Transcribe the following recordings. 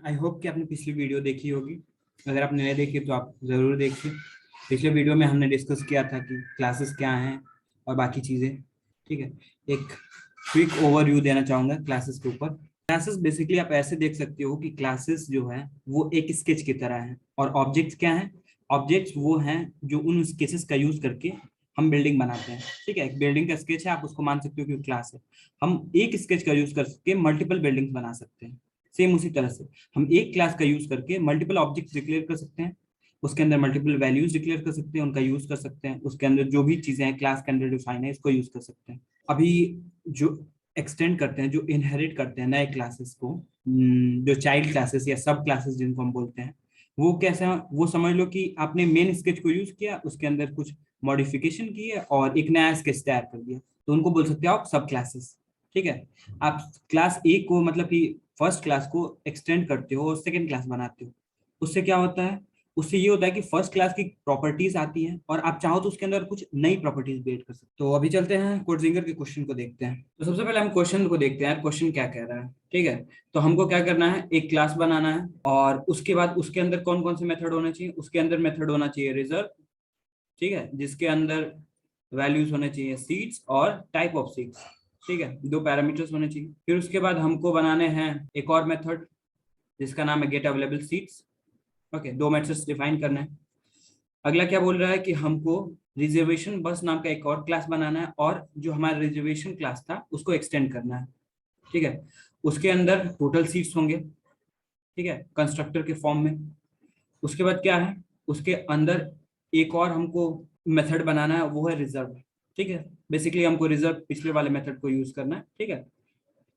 I hope कि आपने पिछली वीडियो देखी होगी। अगर आपने नहीं देखी तो आप ज़रूर देखिए। पिछले वीडियो में हमने डिस्कस किया था कि क्लासेस क्या हैं और बाकी चीज़ें। ठीक है, एक क्विक ओवरव्यू देना चाहूँगा क्लासेस के ऊपर। क्लासेस बेसिकली आप ऐसे देख सकते हो कि क्लासेस जो है वो एक स्केच की तरह है, और ऑब्जेक्ट्स क्या हैं? ऑब्जेक्ट्स वो हैं जो उन स्केचेस का यूज करके हम बिल्डिंग बनाते हैं। ठीक है, एक बिल्डिंग का स्केच है, आप उसको मान सकते हो कि क्लास है। हम एक स्केच का यूज करके मल्टीपल बिल्डिंग्स बना सकते हैं। सेम उसी तरह से हम एक क्लास का यूज करके मल्टीपल ऑब्जेक्ट्स डिक्लेयर कर सकते हैं, उसके अंदर मल्टीपल वैल्यूज डिक्लेयर कर सकते हैं, उनका यूज कर सकते हैं, उसके अंदर जो भी चीजें हैं क्लास के अंदर डिफाइन है इसको यूज कर सकते हैं। अभी जो एक्सटेंड करते हैं, जो इनहेरिट करते हैं नए क्लासेस को, जो चाइल्ड क्लासेस या सब क्लासेस जिनको हम बोलते हैं, वो कैसा, वो समझ लो कि आपने मेन स्केच को यूज किया, उसके अंदर कुछ मॉडिफिकेशन की है और एक नया स्केच तैयार कर दिया, तो उनको बोल सकते हो आप सब क्लासेस। ठीक है, आप क्लास ए को मतलब कि फर्स्ट क्लास को एक्सटेंड करते हो और सेकेंड क्लास बनाते हो, उससे क्या होता है? उससे ये होता है कि फर्स्ट क्लास की प्रॉपर्टीज आती हैं और आप चाहो तो उसके अंदर कुछ नई प्रॉपर्टीज क्रिएट कर सकते हो। तो अभी चलते हैं कोडजिंगर के क्वेश्चन को देखते हैं। तो सबसे पहले हम क्वेश्चन को देखते हैं, क्वेश्चन क्या कह रहा है। ठीक है, तो हमको क्या करना है, एक क्लास बनाना है और उसके बाद उसके अंदर कौन कौन से मेथड होने चाहिए? उसके अंदर मेथड होना चाहिए रिजर्व, ठीक है, जिसके अंदर वैल्यूज होने चाहिए सीड्स और टाइप ऑफ सीड्स। ठीक है, दो पैरामीटर्स होने चाहिए। फिर उसके बाद हमको बनाने हैं एक और मेथड जिसका नाम है गेट अवेलेबल सीड्स। ओके, दो मेथड्स डिफाइन करना है। अगला क्या बोल रहा है कि हमको रिजर्वेशन बस नाम का एक और क्लास बनाना है और जो हमारा रिजर्वेशन क्लास था उसको एक्सटेंड करना है। ठीक है, उसके अंदर टोटल सीट्स होंगे, ठीक है, कंस्ट्रक्टर के फॉर्म में। उसके बाद क्या है, उसके अंदर एक और हमको मेथड बनाना है, वो है रिजर्व। ठीक है, बेसिकली हमको रिजर्व पिछले वाले मेथड को यूज करना है। ठीक है,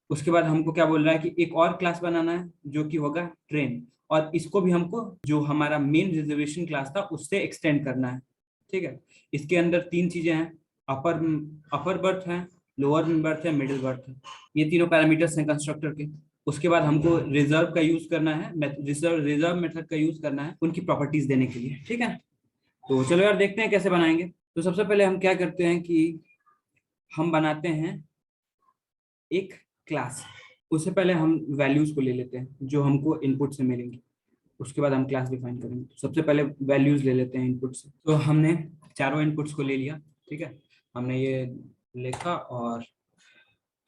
उसके बाद हमको क्या बोल रहा है कि एक और क्लास बनाना है जो कि होगा ट्रेन, और इसको भी हमको जो हमारा मेन रिजर्वेशन क्लास था उससे एक्सटेंड करना है। ठीक है, इसके अंदर तीन चीजें हैं, अपर अपर बर्थ है, लोअर बर्थ है, मिडिल बर्थ है, ये तीनों पैरामीटर्स हैं कंस्ट्रक्टर के। उसके बाद हमको रिजर्व का यूज करना है, रिजर्व मेथड का यूज करना है उनकी प्रॉपर्टीज देने के लिए। ठीक है, तो चलो यार देखते हैं कैसे बनाएंगे। तो सबसे पहले हम क्या करते हैं कि हम बनाते हैं एक क्लास। उससे पहले हम वैल्यूज को ले लेते हैं जो हमको इनपुट से मिलेंगी, उसके बाद हम क्लास डिफाइन करेंगे। तो सबसे पहले वैल्यूज ले लेते हैं इनपुट से। तो हमने चारों इनपुट्स को ले लिया। ठीक है, हमने ये लिखा और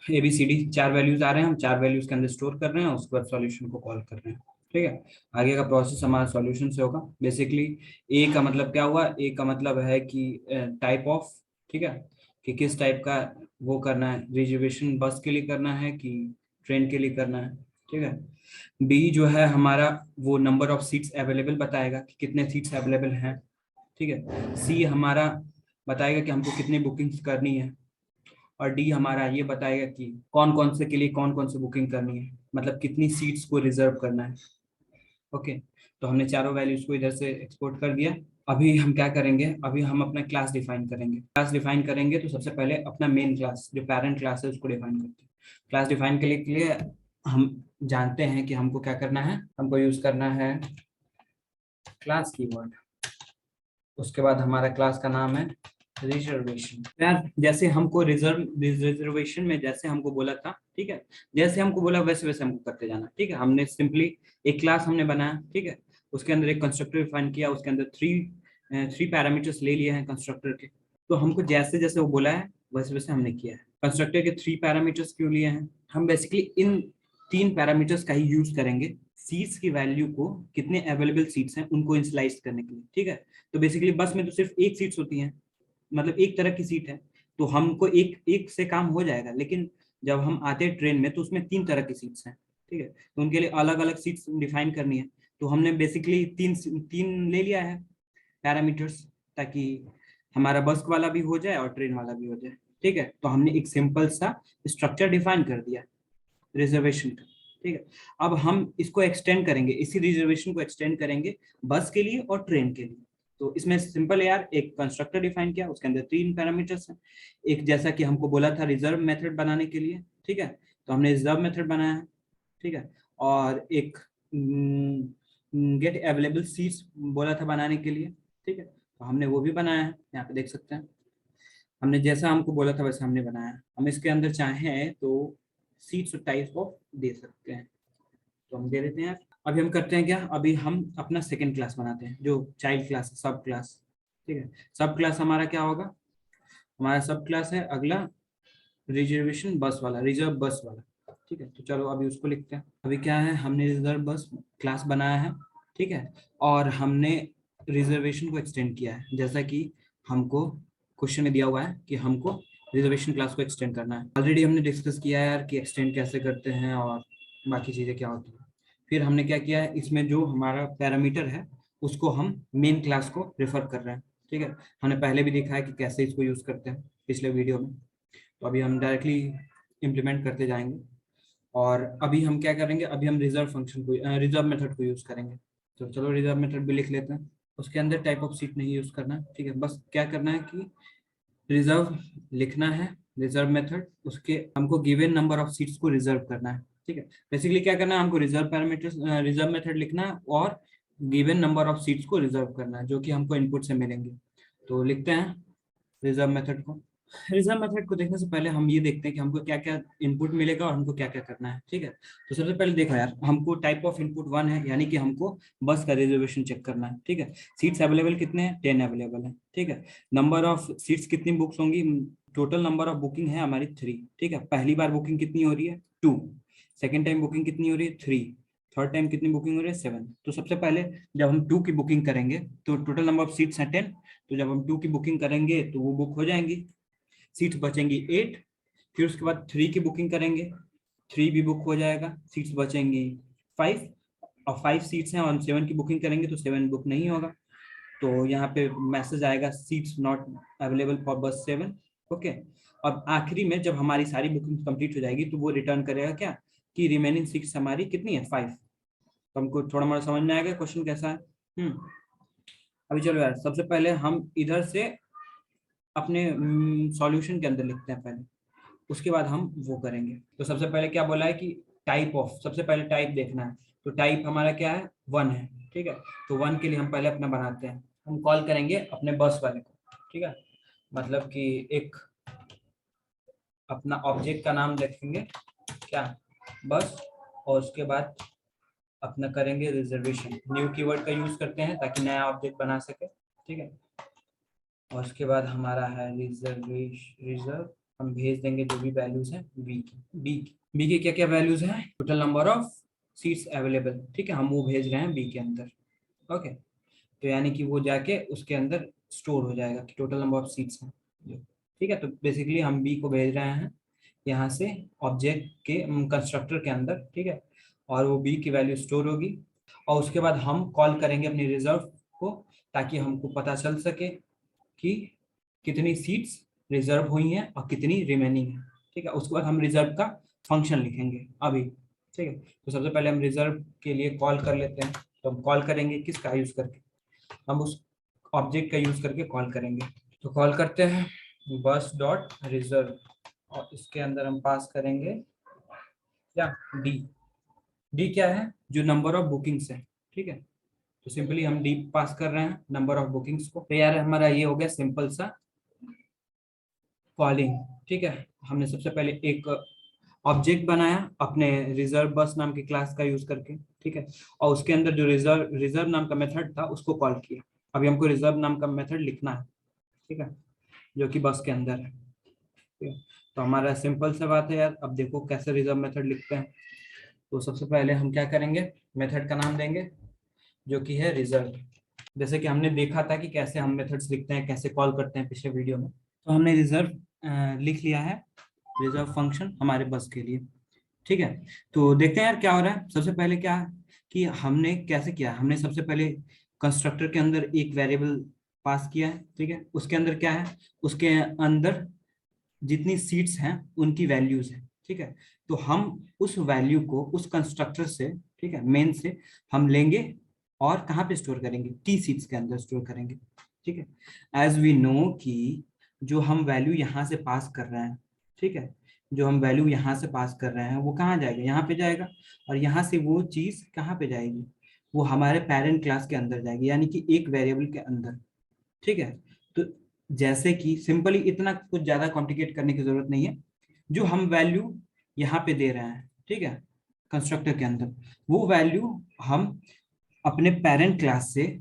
ए बी सी डी चार वैल्यूज आ रहे हैं, हम चार वैल्यूज के अंदर स्टोर कर रहे हैं, उसके बाद सॉल्यूशन को कॉल कर रहे हैं। ठीक है, आगे का प्रोसेस हमारा सॉल्यूशन से होगा। बेसिकली ए का मतलब क्या हुआ, ए का मतलब है कि टाइप ऑफ, ठीक है, कि किस टाइप का वो करना है, रिजर्वेशन बस के लिए करना है कि ट्रेन के लिए करना है। ठीक है, बी जो है हमारा वो नंबर ऑफ सीट्स अवेलेबल बताएगा कि कितने सीट्स अवेलेबल हैं। ठीक है, सी हमारा बताएगा कि हमको कितनी बुकिंग्स करनी है, और डी हमारा ये बताएगा कि कौन कौन से के लिए कौन कौन से बुकिंग करनी है, मतलब कितनी सीट्स को रिजर्व करना है। ओके, तो हमने चारों वैल्यूज को इधर से एक्सपोर्ट कर दिया। अभी हम क्या करेंगे, अभी हम अपना क्लास डिफाइन करेंगे। क्लास डिफाइन करेंगे तो सबसे पहले अपना मेन क्लास जो पेरेंट क्लास है उसको डिफाइन करते हैं। क्लास डिफाइन के लिए हम जानते हैं कि हमको क्या करना है, हमको यूज करना है क्लास कीवर्ड। उसके बाद हमारा क्लास का नाम है रिजर्वेशन। यार जैसे हमको रिजर्वेशन में जैसे हमको बोला था, ठीक है, जैसे हमको बोला वैसे वैसे हमको करते जाना। ठीक है, हमने सिंपली एक क्लास हमने बनाया, ठीक है, उसके अंदर एक कंस्ट्रक्टर डिफाइन किया, उसके अंदर थ्री पैरामीटर्स ले लिए हैं कंस्ट्रक्टर के। तो हमको जैसे जैसे वो बोला है वैसे वैसे हमने किया है। कंस्ट्रक्टर के थ्री पैरामीटर्स क्यों लिए हैं? हम बेसिकली इन तीन पैरामीटर्स का ही यूज करेंगे सीट्स की वैल्यू को, कितने अवेलेबल सीट्स हैं उनको इनिशियलाइज करने के लिए। ठीक है, तो बेसिकली बस में तो सिर्फ एक सीट्स होती हैं, मतलब एक तरह की सीट है, तो हमको एक एक से काम हो जाएगा। लेकिन जब हम आते हैं ट्रेन में तो उसमें तीन तरह की सीट्स हैं। ठीक है, तो उनके लिए अलग अलग सीट्स डिफाइन करनी है। तो हमने बेसिकली तीन तीन ले लिया है पैरामीटर्स, ताकि हमारा बस वाला भी हो जाए और ट्रेन वाला भी हो जाए। ठीक है, तो हमने एक सिंपल सा स्ट्रक्चर डिफाइन कर दिया रिजर्वेशन का। ठीक है, अब हम इसको एक्सटेंड करेंगे, इसी रिजर्वेशन को एक्सटेंड करेंगे बस के लिए और ट्रेन के लिए। तो इसमें सिंपल है यार, एक कंस्ट्रक्टर डिफाइन किया, उसके अंदर तीन पैरामीटर्स हैं। एक जैसा कि हमको बोला था रिजर्व मेथड बनाने के लिए, ठीक है, तो हमने रिजर्व मेथड बनाया है। ठीक है, और एक गेट अवेलेबल सीट्स बोला था बनाने के लिए। ठीक है, तो हमने वो भी बनाया है, यहाँ पे देख सकते हैं। हमने जैसा हमको बोला था वैसा हमने बनाया है। हम इसके अंदर चाहें तो सीट्स टाइप ऑफ दे सकते हैं। तो हम दे देते हैं यार। अभी हम करते हैं क्या, अभी हम अपना सेकंड क्लास बनाते हैं जो चाइल्ड क्लास, सब क्लास। ठीक है, सब क्लास हमारा क्या होगा, हमारा सब क्लास है अगला रिजर्वेशन बस वाला, रिजर्व बस वाला। ठीक है, तो चलो अभी उसको लिखते हैं। अभी क्या है, हमने रिजर्व बस क्लास बनाया है। ठीक है, और हमने रिजर्वेशन को एक्सटेंड किया है, जैसा कि हमको क्वेश्चन में दिया हुआ है कि हमको रिजर्वेशन क्लास को एक्सटेंड करना है। ऑलरेडी हमने डिस्कस किया है यार कि एक्सटेंड कैसे करते हैं और बाकी चीज़ें क्या होती है। फिर हमने क्या किया है, इसमें जो हमारा पैरामीटर है उसको हम मेन क्लास को रेफर कर रहे हैं। ठीक है, हमने पहले भी देखा है कि कैसे इसको यूज़ करते हैं पिछले वीडियो में। तो अभी हम डायरेक्टली इम्प्लीमेंट करते जाएंगे। और अभी हम क्या करेंगे, अभी हम रिजर्व फंक्शन को, रिजर्व मेथड को यूज़ करेंगे। तो चलो रिजर्व मेथड भी लिख लेते हैं। उसके अंदर टाइप ऑफ सीट नहीं यूज़ करना, ठीक है, बस क्या करना है कि रिजर्व लिखना है, रिजर्व मेथड, उसके हमको गिवन नंबर ऑफ सीट्स को रिजर्व करना है। ठीक है, बेसिकली क्या करना है, हमको रिजर्व पैरामीटर्स, रिजर्व मेथड लिखना है और गिवन नंबर ऑफ सीट्स को रिजर्व करना है जो कि हमको इनपुट से मिलेंगे। तो लिखते हैं रिजर्व मेथड को। रिजर्व मेथड को देखने से पहले हम ये देखते हैं कि हमको क्या क्या इनपुट मिलेगा और हमको क्या क्या करना है। ठीक है, तो सबसे पहले देखो यार, हमको टाइप ऑफ इनपुट 1 है, यानी कि हमको बस का रिजर्वेशन चेक करना है। ठीक है, सीट्स अवेलेबल कितने हैं, 10 अवेलेबल है। ठीक है, नंबर ऑफ सीट्स कितनी बुक्स होंगी, टोटल नंबर ऑफ बुकिंग है हमारी 3। ठीक है, पहली बार बुकिंग कितनी हो रही है, 2। सेकेंड टाइम बुकिंग कितनी हो रही है, 3। थर्ड टाइम कितनी बुकिंग हो रही है, 7। तो सबसे पहले जब हम 2 की बुकिंग करेंगे तो टोटल नंबर ऑफ सीट्स हैं 10। तो जब हम 2 की बुकिंग करेंगे तो वो बुक हो जाएंगी, सीट्स बचेंगी 8। फिर उसके बाद 3 की बुकिंग करेंगे, 3 भी बुक हो जाएगा, सीट्स बचेंगी 5। और 5 सीट्स हैं और 7 की बुकिंग करेंगे तो 7 बुक नहीं होगा। तो यहाँ पे मैसेज आएगा सीट्स नॉट अवेलेबल फॉर बस 7। ओके, अब आखिरी में जब हमारी सारी बुकिंग कंप्लीट हो जाएगी तो वो रिटर्न करेगा क्या, कि रिमेनिंग सीट्स हमारी कितनी है, 5। तो हमको थोड़ा मोड़ा समझ में आएगा क्वेश्चन कैसा है। अभी चलो यार, सबसे पहले हम इधर से अपने सॉल्यूशन के अंदर लिखते हैं पहले, उसके बाद हम वो करेंगे। तो सबसे पहले क्या बोला है कि टाइप ऑफ, सबसे पहले टाइप देखना है। तो टाइप हमारा क्या है, 1 है। ठीक है, तो 1 के लिए हम पहले अपना बनाते हैं, हम कॉल करेंगे अपने बस वाले को। ठीक है, मतलब कि एक अपना ऑब्जेक्ट का नाम रखेंगे क्या, बस, और उसके बाद अपना करेंगे रिजर्वेशन, न्यू कीवर्ड का यूज करते हैं ताकि नया ऑब्जेक्ट बना सके। ठीक है, और उसके बाद हमारा है रिजर्व, हम भेज देंगे जो भी वैल्यूज हैं बी की क्या क्या वैल्यूज हैं, total number of seats available. ठीक है, हम वो भेज रहे हैं बी के अंदर। ओके, तो यानी कि वो जाके उसके अंदर स्टोर हो जाएगा कि टोटल नंबर ऑफ सीट्स हैं। ठीक है, तो बेसिकली हम बी को भेज रहे हैं यहाँ से ऑब्जेक्ट के कंस्ट्रक्टर के अंदर। ठीक है, और वो बी की वैल्यू स्टोर होगी और उसके बाद हम कॉल करेंगे अपनी रिजर्व को ताकि हमको पता चल सके कि कितनी सीट्स रिजर्व हुई हैं और कितनी रिमेनिंग है। ठीक है, उसके बाद हम रिजर्व का फंक्शन लिखेंगे अभी। ठीक है, तो सबसे पहले हम रिजर्व के लिए कॉल कर लेते हैं। तो हम कॉल करेंगे किसका यूज करके, हम उस ऑब्जेक्ट का यूज करके कॉल करेंगे। तो कॉल करते हैं बस डॉट रिजर्व और इसके अंदर हम पास करेंगे क्या, डी। डी क्या है, जो नंबर ऑफ बुकिंग्स है। ठीक है, तो सिंपली हम डी पास कर रहे हैं नंबर ऑफ बुकिंग्स को। तो यार हमारा ये हो गया सिंपल सा कॉलिंग। ठीक है, हमने सबसे पहले एक ऑब्जेक्ट बनाया अपने रिजर्व बस नाम की क्लास का यूज करके। ठीक है, और उसके अंदर जो रिजर्व नाम का मेथड था उसको कॉल किया। अभी हमको रिजर्व नाम का मेथड लिखना है। ठीक है, जो कि बस के अंदर है। ठीक है, तो हमारा सिंपल सा बात है यार। अब देखो कैसे रिजर्व मेथड लिखते हैं। तो सबसे पहले हम क्या करेंगे, मेथड का नाम देंगे जो कि है रिजर्व। जैसे कि हमने देखा था कि कैसे हम मेथड्स लिखते हैं, कैसे कॉल करते हैं पिछले वीडियो में। तो हमने रिजर्व लिख लिया है, रिजर्व फंक्शन हमारे बस के लिए। ठीक है, तो देखते हैं यार क्या हो रहा है। सबसे पहले क्या है कि हमने कैसे किया, हमने सबसे पहले कंस्ट्रक्टर के अंदर एक वेरिएबल पास किया है। ठीक है, उसके अंदर क्या है, उसके अंदर जितनी सीट्स हैं उनकी वैल्यूज है। ठीक है, तो हम उस वैल्यू को उस कंस्ट्रक्टर से, ठीक है, मेन से हम लेंगे और कहाँ पे स्टोर करेंगे, टी सीट्स के अंदर स्टोर करेंगे। ठीक है, एज वी नो कि जो हम वैल्यू यहाँ से पास कर रहे हैं, ठीक है, जो हम वैल्यू यहाँ से पास कर रहे हैं वो कहाँ जाएगा, यहाँ पे जाएगा। और यहाँ से वो चीज कहाँ पे जाएगी, वो हमारे पेरेंट क्लास के अंदर जाएगी, यानी कि एक वेरिएबल के अंदर। ठीक है, तो जैसे कि सिंपली इतना कुछ ज्यादा कॉम्प्लिकेट करने की जरूरत नहीं है। जो हम वैल्यू यहाँ पे दे रहे हैं, ठीक है, कंस्ट्रक्टर के अंदर, वो वैल्यू हम अपने पेरेंट क्लास से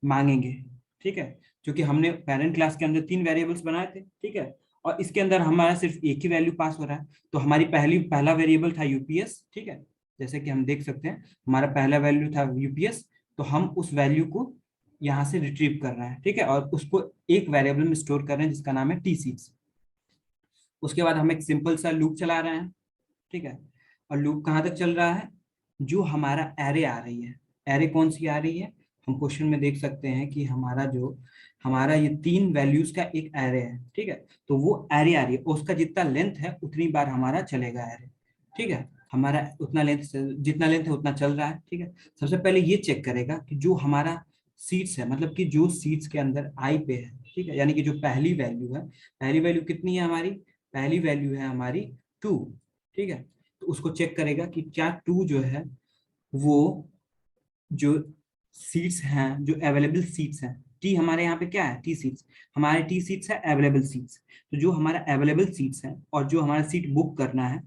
मांगेंगे, ठीक है, क्योंकि हमने पेरेंट क्लास के अंदर 3 वेरिएबल्स बनाए थे, ठीक है, और इसके अंदर हमारा सिर्फ एक ही वैल्यू पास हो रहा है। तो हमारी पहला वेरिएबल था यूपीएस, ठीक है, जैसे कि हम देख सकते हैं हमारा पहला वैल्यू था यूपीएस, तो हम उस वैल्यू को यहाँ से रिट्रीव कर रहे हैं, ठीक है, और उसको एक वेरिएबल में स्टोर कर रहे हैं जिसका नाम है टी सीड्स। उसके बाद हम एक सिंपल सा लूप चला रहे हैं, ठीक है, और लूप कहाँ तक चल रहा है, जो हमारा एरे आ रही है, एरे कौन सी आ रही है, हम क्वेश्चन में देख सकते हैं कि हमारा ये 3 वैल्यूज का एक एरे है, ठीक है, तो वो एरे आ रही है, उसका जितना लेंथ है उतनी बार हमारा चलेगा एरे, ठीक है, हमारा उतना लेंथ, जितना लेंथ है उतना चल रहा है, ठीक है। सबसे पहले ये चेक करेगा कि जो हमारा सीट्स है, मतलब कि जो सीट्स के अंदर आई पे है, ठीक है, यानी कि जो पहली वैल्यू है, पहली वैल्यू कितनी है हमारी, पहली वैल्यू है हमारी 2, ठीक है, तो उसको चेक करेगा कि क्या 2 जो है वो जो सीट्स हैं, जो अवेलेबल सीट्स हैं, टी हमारे यहाँ पे क्या है, टी सीट्स, हमारे टी सीट्स है अवेलेबल सीट्स, तो जो हमारा अवेलेबल सीट्स है और जो हमारा सीट बुक करना है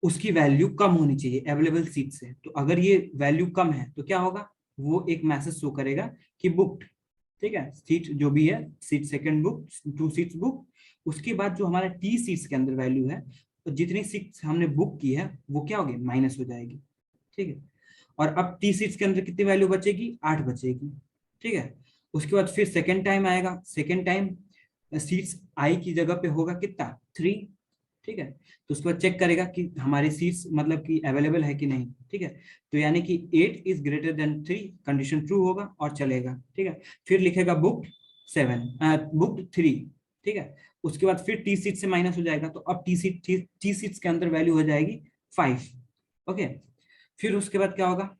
उसकी वैल्यू कम होनी चाहिए अवेलेबल सीट से। तो अगर ये वैल्यू कम है तो क्या होगा, वो एक मैसेज शो करेगा कि बुक्ड, ठीक है, सीट जो भी है, seat second book, 2 seats book. उसके बाद जो हमारा टी सीट्स के अंदर वैल्यू है, तो जितनी सीट्स हमने बुक की है वो क्या होगी, माइनस हो जाएगी, ठीक है, और अब टी सीट्स के अंदर कितनी वैल्यू बचेगी, 8 बचेगी, ठीक है। उसके बाद फिर सेकेंड टाइम आएगा, सेकेंड टाइम सीट्स आई की जगह पे होगा कितना, 3, ठीक है, तो उसके बाद चेक करेगा कि हमारी सीट्स मतलब कि अवेलेबल है कि नहीं, ठीक है, तो यानी कि 8 is greater than 3, condition true होगा और चलेगा, ठीक है। फिर लिखेगा बुक्ड 7, बुक्ड 3, ठीक है, उसके बाद फिर टी सीट से माइनस हो जाएगा, तो अब टी सीट्स के अंदर वैल्यू हो जाएगी 5, ओके। फिर उसके बाद क्या होगा,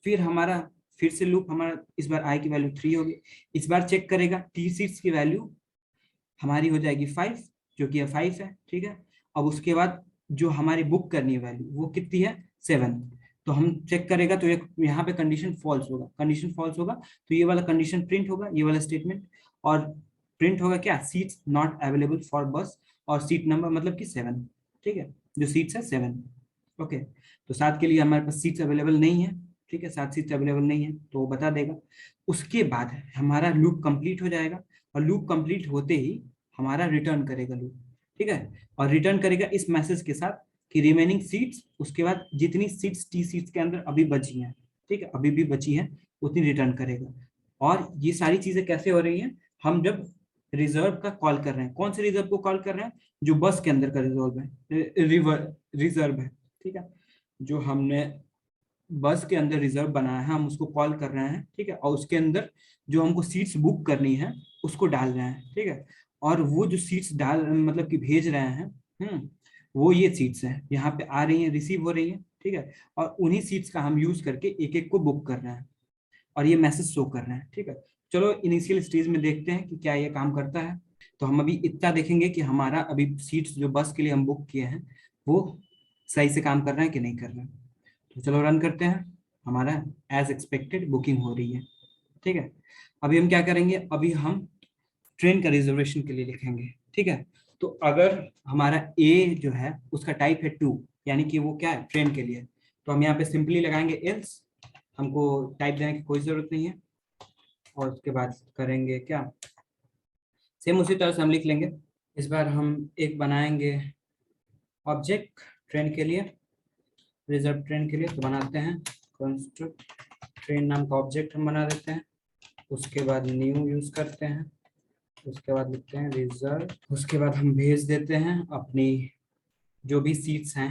फिर हमारा फिर से लूप, हमारा इस बार आई की वैल्यू 3 होगी, इस बार चेक करेगा टी सीट्स की वैल्यू हमारी हो जाएगी 5, जो कि 5 है, ठीक है। अब उसके बाद जो हमारी बुक करनी है वैल्यू वो कितनी है, 7, तो हम चेक करेगा तो यहाँ पे कंडीशन फॉल्स होगा, कंडीशन फॉल्स होगा तो ये वाला कंडीशन प्रिंट होगा, ये वाला स्टेटमेंट, और प्रिंट होगा क्या, सीट्स नॉट अवेलेबल फॉर बस, और सीट नंबर मतलब कि 7, ठीक है, जो सीट्स है 7, ओके। तो 7 के लिए हमारे पास सीट्स अवेलेबल नहीं है, ठीक है, 7 सीट्स अवेलेबल नहीं है तो वो बता देगा। उसके बाद हमारा लूप कंप्लीट हो जाएगा, और लूप कंप्लीट होते ही हमारा रिटर्न करेगा लूप, ठीक है, और रिटर्न करेगा इस मैसेज के साथ कि रिमेनिंग सीट्स, उसके बाद जितनी सीट्स टी सीट्स के अंदर अभी बची हैं, ठीक है, अभी भी बची हैं उतनी रिटर्न करेगा। और ये सारी चीजें कैसे हो रही हैं, हम जब रिजर्व का कॉल कर रहे हैं, कौन से रिजर्व को कॉल कर रहे हैं, जो बस के अंदर का रिजर्व है, रिजर्व है, ठीक है, जो हमने बस के अंदर रिजर्व बनाया है हम उसको कॉल कर रहे हैं, ठीक है, और उसके अंदर जो हमको सीट्स बुक करनी है उसको डाल रहे हैं, ठीक है, और वो जो सीट्स डाल मतलब कि भेज रहे हैं, वो ये सीट्स हैं, यहाँ पे आ रही हैं, रिसीव हो रही है, ठीक है, और उन्हीं सीट्स का हम यूज करके एक एक को बुक कर रहे हैं और ये मैसेज शो कर रहे हैं, ठीक है। चलो इनिशियल स्टेज में देखते हैं कि क्या ये काम करता है। तो हम अभी इतना देखेंगे कि हमारा अभी सीट्स जो बस के लिए हम बुक किए हैं वो सही से काम कर रहे हैं कि नहीं कर रहे हैं। तो चलो रन करते हैं, हमारा एज एक्सपेक्टेड बुकिंग हो रही है, ठीक है। अभी हम क्या करेंगे, अभी हम ट्रेन का रिजर्वेशन के लिए लिखेंगे, ठीक है। तो अगर हमारा ए जो है उसका टाइप है 2, यानी कि वो क्या है, ट्रेन के लिए, तो हम यहाँ पे सिंपली लगाएंगे एल्स, हमको टाइप देने की कोई जरूरत नहीं है, और उसके बाद करेंगे क्या, सेम उसी तरह से हम लिख लेंगे। इस बार हम एक बनाएंगे ऑब्जेक्ट ट्रेन के लिए, रिजर्व ट्रेन के लिए, तो बनाते हैं कंस्ट्रक्ट ट्रेन नाम का ऑब्जेक्ट हम बना देते हैं। उसके बाद न्यू यूज करते हैं, उसके बाद लिखते हैं रिजर्व, उसके बाद हम भेज देते हैं अपनी जो भी सीट्स हैं,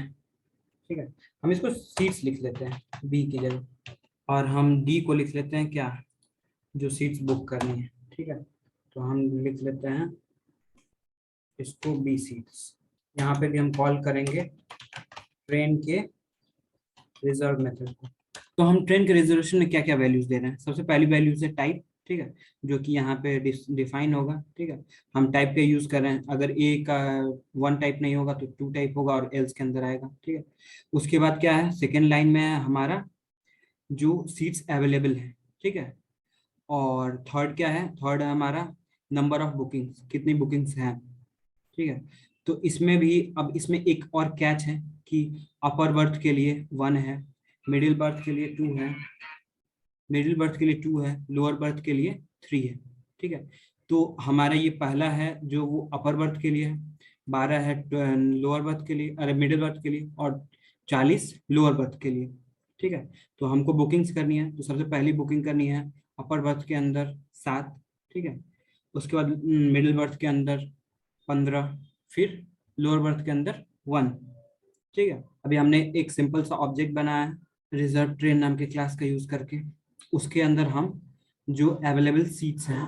ठीक है, हम इसको सीट्स लिख लेते हैं बी की जगह, और हम डी को लिख लेते हैं क्या, जो सीट्स बुक करनी है, ठीक है, तो हम लिख लेते हैं इसको बी सीट्स। यहाँ पे भी हम कॉल करेंगे ट्रेन के रिजर्व मेथड को। तो हम ट्रेन के रिजर्वेशन में क्या क्या वैल्यूज दे रहे हैं, सबसे पहली वैल्यूज है टाइप, ठीक है, जो कि यहाँ पे डिफाइन होगा, ठीक है, हम टाइप का यूज कर रहे हैं, अगर ए का 1 टाइप नहीं होगा तो 2 टाइप होगा और एल्स के अंदर आएगा, ठीक है। उसके बाद क्या है, सेकेंड लाइन में है हमारा जो सीट्स अवेलेबल है, ठीक है, और थर्ड क्या है, थर्ड है हमारा नंबर ऑफ बुकिंग्स, कितनी बुकिंग्स हैं, ठीक है। तो इसमें भी अब इसमें एक और कैच है कि अपर बर्थ के लिए 1 है, मिडिल बर्थ के लिए 2 है, मिडिल बर्थ के लिए 2 है, लोअर बर्थ के लिए 3 है। ठीक है, तो हमारा ये पहला है जो वो अपर बर्थ के लिए है, 12 है लोअर बर्थ के लिए, अरे मिडिल बर्थ के लिए, और 40 लोअर बर्थ के लिए। ठीक है, तो हमको बुकिंग्स करनी है, तो सबसे पहली बुकिंग करनी है अपर बर्थ के अंदर 7। ठीक है, उसके बाद मिडिल बर्थ के अंदर 15, फिर लोअर बर्थ के अंदर 1। ठीक है, अभी हमने एक सिंपल सा ऑब्जेक्ट बनाया है रिजर्व ट्रेन नाम के क्लास का यूज करके। उसके अंदर हम जो अवेलेबल सीट्स हैं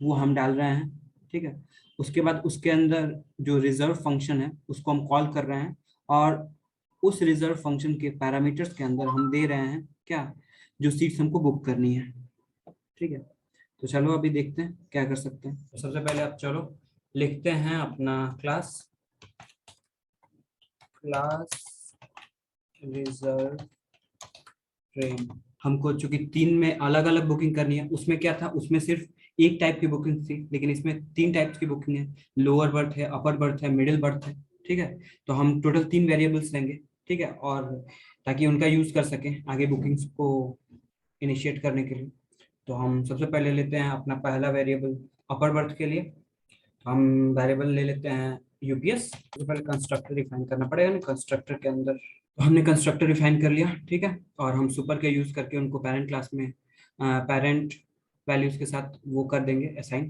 वो हम डाल रहे हैं। ठीक है, उसके बाद उसके अंदर जो रिजर्व फंक्शन है उसको हम कॉल कर रहे हैं, और उस रिजर्व फंक्शन के पैरामीटर्स के अंदर हम दे रहे हैं क्या, जो सीट्स हमको बुक करनी है। ठीक है, तो चलो अभी देखते हैं क्या कर सकते हैं। तो सबसे पहले आप चलो लिखते हैं अपना क्लास रिजर्व ट्रेन। हमको चूंकि 3 में अलग अलग बुकिंग करनी है, उसमें क्या था, उसमें सिर्फ एक टाइप की बुकिंग थी, लेकिन इसमें 3 टाइप्स की बुकिंग है, लोअर बर्थ है, अपर बर्थ है, मिडिल बर्थ है। ठीक है, तो हम टोटल 3 वेरिएबल्स लेंगे। ठीक है, और ताकि उनका यूज कर सकें आगे बुकिंग्स को इनिशिएट करने के लिए। तो हम सबसे पहले लेते हैं अपना पहला वेरिएबल अपर बर्थ के लिए। हम वेरिएबल ले लेते हैं यूपीएस। सबसे पहले कंस्ट्रक्टर डिफाइन करना पड़ेगा ना, कंस्ट्रक्टर के अंदर तो हमने कंस्ट्रक्टर डिफाइन कर लिया। ठीक है, और हम सुपर के यूज करके उनको पेरेंट क्लास में पेरेंट वैल्यूज के साथ वो कर देंगे असाइन।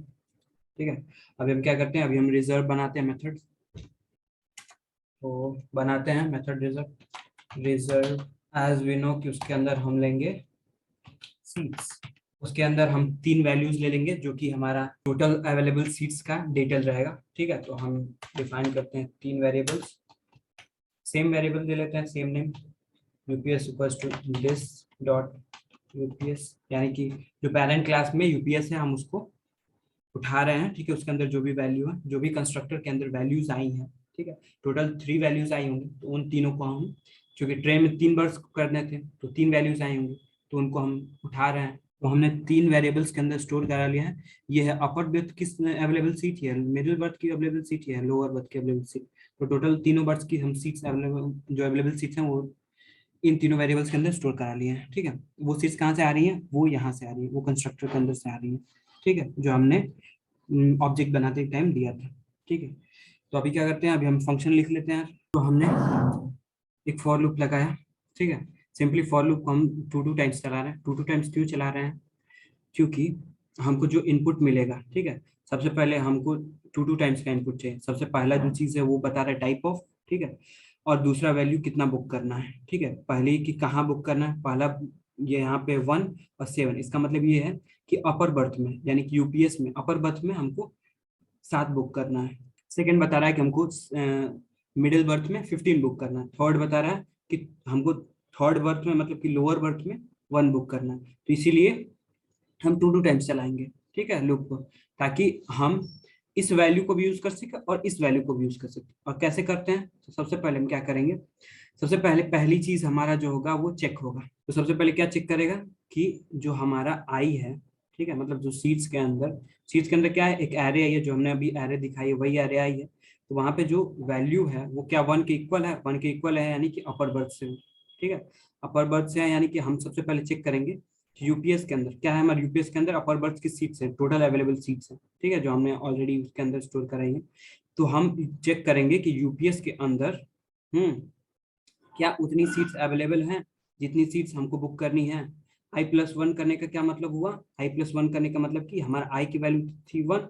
ठीक है, अभी हम क्या करते हैं, अभी हम रिजर्व बनाते हैं मेथड। तो बनाते हैं method reserve as we know कि उसके अंदर हम लेंगे सीट्स। उसके अंदर हम 3 वैल्यूज ले लेंगे जो कि हमारा टोटल अवेलेबल सीट्स का डिटेल रहेगा। ठीक है, तो हम डिफाइन करते हैं 3 वेरिएबल्स, सेम वेरिएबल ले लेते हैं, same name, UPS equals to this dot UPS, यानी कि जो पेरेंट क्लास में यूपीएस है हम उसको उठा रहे हैं। ठीक है, उसके अंदर जो भी वैल्यू है, जो भी कंस्ट्रक्टर के अंदर वैल्यूज आई हैं, ठीक है, टोटल 3 वैल्यूज आई होंगी, तो उन तीनों को हम, क्योंकि ट्रे में 3 वर्ड्स करने थे तो 3 वैल्यूज आई होंगी, तो उनको हम उठा रहे हैं। तो हमने 3 वेरिएबल्स के अंदर स्टोर करा लिया है। ये है अपर बर्थ की अवेलेबल सीट है, मिडिल बर्थ की अवेलेबल सीट है, लोअर बर्थ की अवेलेबल सीट। तो टोटल तीनों बर्थ की हम सीट्स अवेलेबल, जो अवेलेबल सीट्स हैं वो इन तीनों वेरिएबल्स के अंदर स्टोर करा लिए हैं। ठीक है, वो सीट्स कहाँ से आ रही हैं, वो यहाँ से आ रही है, वो कंस्ट्रक्टर के अंदर से आ रही है। ठीक है, जो हमने ऑब्जेक्ट बनाते टाइम दिया था। ठीक है, तो अभी क्या करते हैं, अभी हम फंक्शन लिख लेते हैं। तो हमने एक फॉर लूप लगाया। ठीक है, सिंपली फॉर लूप को हम 2 टाइम्स चला रहे हैं। 2 टाइम्स क्यों चला रहे हैं, क्योंकि हमको जो इनपुट मिलेगा, ठीक है, सबसे पहले हमको 2 टाइम्स का इनपुट चाहिए। सबसे पहला जो चीज़ है वो बता रहा है टाइप ऑफ, ठीक है, और दूसरा वैल्यू कितना बुक करना है। ठीक है, पहले कि कहाँ बुक करना है, पहला ये यहाँ पे 1 और 7, इसका मतलब ये है कि अपर बर्थ में, यानी कि यूपीएस में अपर बर्थ में हमको 7 बुक करना है। सेकंड बता रहा है कि हमको मिडिल बर्थ में 15 बुक करना है। थर्ड बता रहा है कि हमको थर्ड बर्थ में, मतलब कि लोअर बर्थ में 1 बुक करना है। तो इसीलिए हम 2 टाइम्स चलाएंगे। ठीक है, लूप को, ताकि हम इस वैल्यू को भी यूज कर सके और इस वैल्यू को भी यूज कर सके। और कैसे करते हैं, तो सबसे पहले हम क्या करेंगे, सबसे पहले पहली चीज हमारा जो होगा वो चेक होगा। तो सबसे पहले क्या चेक करेगा कि जो हमारा आई है, ठीक है, मतलब जो सीट्स के अंदर क्या है, एक एरे आई है, जो हमने अभी एरे दिखाई है वही एरे आई है। तो वहां पे जो वैल्यू है वो क्या 1 के इक्वल है, 1 के इक्वल है, यानी कि अपर बर्थ से। ठीक है, अपर बर्थ से है, यानी कि हम सबसे पहले चेक करेंगे यूपीएस के अंदर क्या है, हमारे यूपीएस के अंदर अपर बर्थ की सीट्स है, टोटल अवेलेबल सीट्स है। ठीक है, जो हमने ऑलरेडी उसके अंदर स्टोर कराई है। तो हम चेक करेंगे कि यूपीएस के अंदर क्या उतनी सीट्स अवेलेबल हैं जितनी सीट्स हमको बुक करनी है। i+1 करने का क्या मतलब हुआ, i+1 करने का मतलब कि हमारा i की वैल्यू थी 1,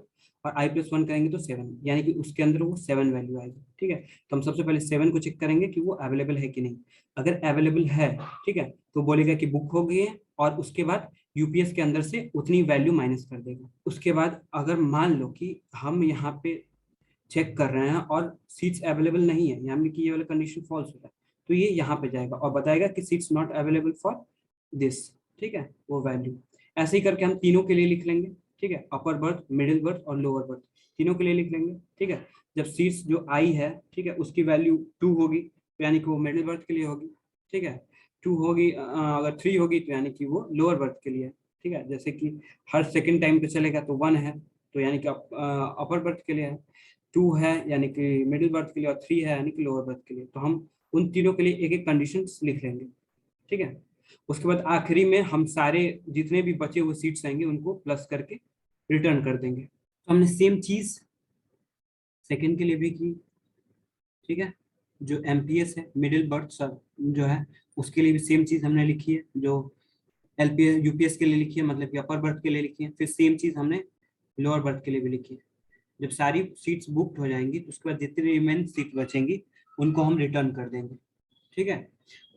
और i+1 करेंगे तो 7, यानी कि उसके अंदर वो 7 वैल्यू आएगी। ठीक है, तो हम सबसे पहले 7 को चेक करेंगे कि वो अवेलेबल है कि नहीं। अगर अवेलेबल है, ठीक है, तो बोलेगा कि बुक हो गई है, और उसके बाद यूपीएस के अंदर से उतनी वैल्यू माइनस कर देगा। उसके बाद अगर मान लो कि हम यहाँ पे चेक कर रहे हैं और सीट्स अवेलेबल नहीं है, यानी कि ये वाला कंडीशन फॉल्स होता है, तो ये यहाँ पे जाएगा और बताएगा कि seats not available for this. ठीक है, वो वैल्यू ऐसे ही करके हम तीनों के लिए लिख लेंगे। ठीक है, अपर बर्थ, मिडिल बर्थ और लोअर बर्थ तीनों के लिए लिख लेंगे। ठीक है, जब सीट्स जो आई है, ठीक है, उसकी वैल्यू 2 होगी, तो यानी कि वो मिडिल बर्थ के लिए होगी। ठीक है, 2 होगी, अगर 3 होगी तो यानी कि वो लोअर बर्थ के लिए। ठीक है, जैसे कि हर सेकेंड टाइम पे चलेगा तो 1 है, तो यानी कि अपर बर्थ के लिए है। 2 है यानी कि मिडिल बर्थ के लिए, और 3 है यानी कि लोअर बर्थ के लिए। तो हम उन तीनों के लिए एक एक कंडीशन लिख लेंगे, ठीक है। उसके बाद आखिरी में हम सारे जितने भी बचे हुए सीट्स आएंगे उनको प्लस करके रिटर्न कर देंगे। तो हमने सेम चीज सेकंड के लिए भी की, ठीक है। जो एमपीएस है, मिडिल बर्थ जो है, उसके लिए भी सेम चीज हमने लिखी है। जो एलपीएस यूपीएस के लिए लिखी है, मतलब कि अपर बर्थ के लिए लिखी है, फिर सेम चीज हमने लोअर बर्थ के लिए भी लिखी है। जब सारी सीट्स बुकड हो जाएंगी तो उसके बाद जितनी रिमेन सीट बचेंगी उनको हम रिटर्न कर देंगे, ठीक है।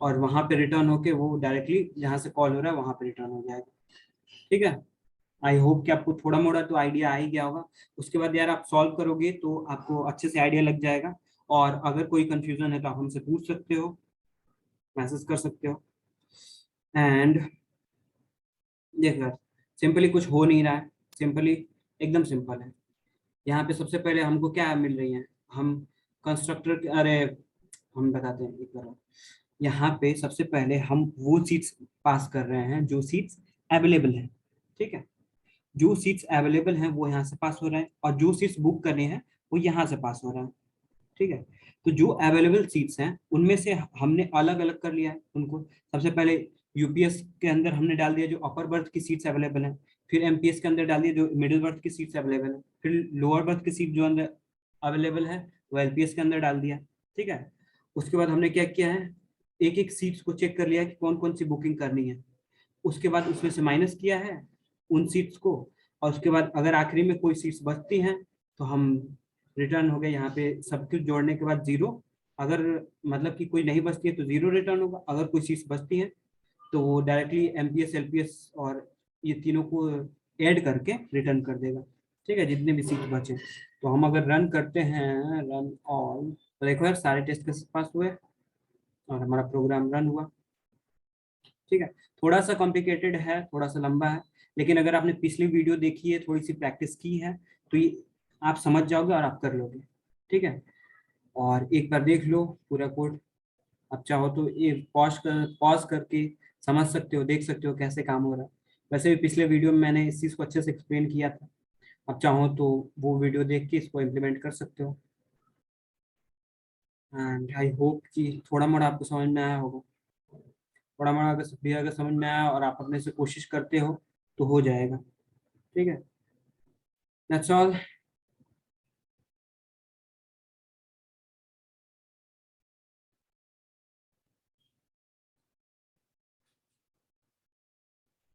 और वहां पे रिटर्न होके वो डायरेक्टली जहां से कॉल हो रहा है वहां पे रिटर्न हो जाएगा, ठीक है। आई होप कि आपको थोड़ा मोड़ा तो आइडिया आ ही गया होगा। उसके बाद यार आप सॉल्व करोगे तो आपको अच्छे से आइडिया लग जाएगा। और अगर कोई कंफ्यूजन है तो आप हमसे पूछ सकते हो, मैसेज कर सकते हो। एंड देख यार, सिंपली कुछ हो नहीं रहा है, सिंपली एकदम सिंपल है। यहाँ पे सबसे पहले हमको क्या मिल रही है, हम कंस्ट्रक्टर, अरे हम बताते हैं एक बार। यहाँ पे सबसे पहले हम वो सीट्स पास कर रहे हैं जो सीट्स अवेलेबल हैं, ठीक है। जो सीट्स अवेलेबल हैं वो यहाँ से पास हो रहे हैं, और जो सीट्स बुक करने हैं वो यहाँ से पास हो रहा है, ठीक है। तो जो अवेलेबल सीट्स हैं उनमें से हमने अलग अलग कर लिया है उनको। सबसे पहले यूपीएस के अंदर हमने डाल दिया जो अपर बर्थ की सीट्स अवेलेबल हैं, फिर एमपीएस के अंदर डाल दिया जो मिडिल बर्थ की सीट्स अवेलेबल है, फिर लोअर बर्थ की सीट जो अंदर अवेलेबल है वो एलपीएस के अंदर डाल दिया, ठीक है। उसके बाद हमने क्या किया है, एक एक सीट्स को चेक कर लिया कि कौन कौन सी बुकिंग करनी है। उसके बाद उसमें से माइनस किया है उन सीट्स को, और उसके बाद अगर आखिरी में कोई सीट्स बचती हैं तो हम रिटर्न हो गए। यहाँ पे सब कुछ जोड़ने के बाद जीरो, अगर मतलब कि कोई नहीं बचती है तो जीरो रिटर्न होगा, अगर कोई सीट्स बचती हैं तो वो डायरेक्टली एमपीएस एलपीएस और ये तीनों को ऐड करके रिटर्न कर देगा, ठीक है, जितने भी सीट बचे। तो हम अगर रन करते हैं, रन ऑल, तो देखो यार सारे टेस्ट केस पास हुए और हमारा प्रोग्राम रन हुआ, ठीक है। थोड़ा सा कॉम्प्लिकेटेड है, थोड़ा सा लंबा है, लेकिन अगर आपने पिछली वीडियो देखी है, थोड़ी सी प्रैक्टिस की है, तो ये आप समझ जाओगे और आप कर लोगे, ठीक है। और एक बार देख लो पूरा कोड, आप चाहो तो ये पॉज करके समझ सकते हो, देख सकते हो कैसे काम हो रहा है। वैसे भी पिछले वीडियो में मैंने इस चीज़ को अच्छे से एक्सप्लेन किया था, आप चाहो तो वो वीडियो देख के इसको इम्प्लीमेंट कर सकते हो। एंड आई होप कि थोड़ा मोड़ा आपको समझ में आया होगा। थोड़ा मोड़ा अगर समझ में आया और आप अपने से कोशिश करते हो तो हो जाएगा, ठीक है। That's all.